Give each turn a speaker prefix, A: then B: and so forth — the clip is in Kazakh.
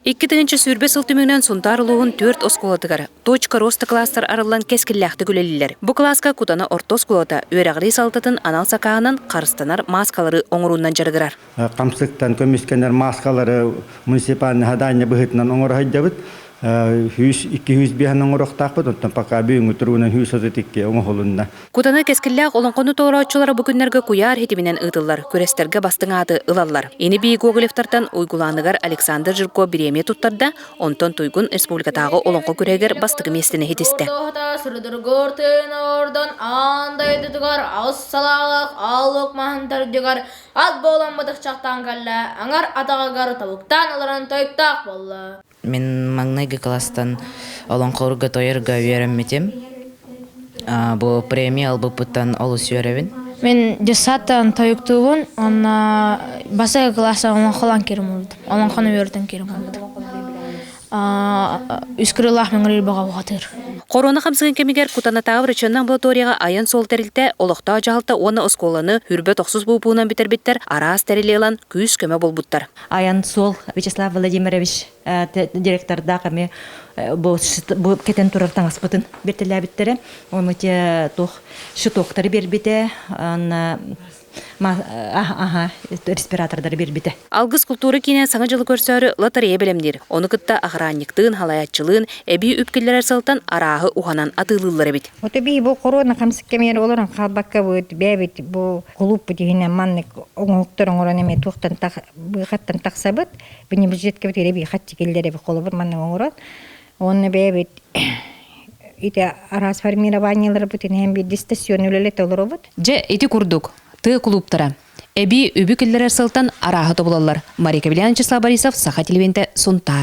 A: 2-нче сүрбе сылтымынан сунтарлуğun 4 осколатыгар. Точка роста кластер арылан кескілләхті күлелілер. Бу класска кутана орто осколата өрәғри салтатын анал сакағынан қарыстанар маскалары оңыруннан жарыдырар.
B: Камсыктан көміскенер маскалары муниципальный хадайны бұғытынан оңыр хайдабыт. 200 бияның орықтақпыд, оттан пока бүйіңі тұруынан 132 оңы холында.
A: Кутана кескілләқ оланқоны тоғыраучылары бүкіндерге куяр хетімінен ұтылар, көрестерге бастың аты ылалар. Ені бейгі оғылефтартан уйгуланығар Александр Жирко биреме тұттарда, онтон туйгун республикатағы оланқо көрегер бастығы местіне хетісті.
C: Мен маңнайғы кластан оланқорға тойырға үйерімметем. Бұл премия албыпыттан олы сүйеревін.
D: Мен десаттан тойықтуғын, басығы класса оланқолан керім олды. Оланқаны өрден керім олды. Үскірілақ мен ғырбаға бұғатыр.
A: Корона хамсыгын кемигер кутанатағы врачанын амбулаторияға аян сол тәрілті, олықта жағалта оны осколаны хүрбет оқсыз бұлбуынан бітер-біттер, арас тәрілейлан күйіс көмі болбуттар.
E: Аян сол Вячеслав Владимирович директорда кәме бұл кетен тұрартан аспытын бертілі біттері. Оны те шытоқтары бербіті, респиратордары бербіті.
A: Алгыз культуры кейінен саңа жылы көрсөрі лотарея білемдер. Оны күтті ағыранниктығын, халаятчылығын, әбей үпкелер арсалтан арағы уханан атылылары бит.
F: Оты бей бұл корона қамсық кемер оларын қалбаққа бұд, бәбіт бұл құлып бұд егінен маннық оңықтырын оран әме бұғаттан тақса бұд, бұны бюджетке бұд еребей қатты келдері бұл қолы бұд маннық оңырат. Оны бәбіт арас формированиялары бұд, әм бір дистасион өлелет олар бұд.
A: Же, еті күрдік. Ты клубтара. Эби үбі келдер арсалтан арағы тобылалар. Марика Белянчисла Борисов, Саха телевенті Сунтар.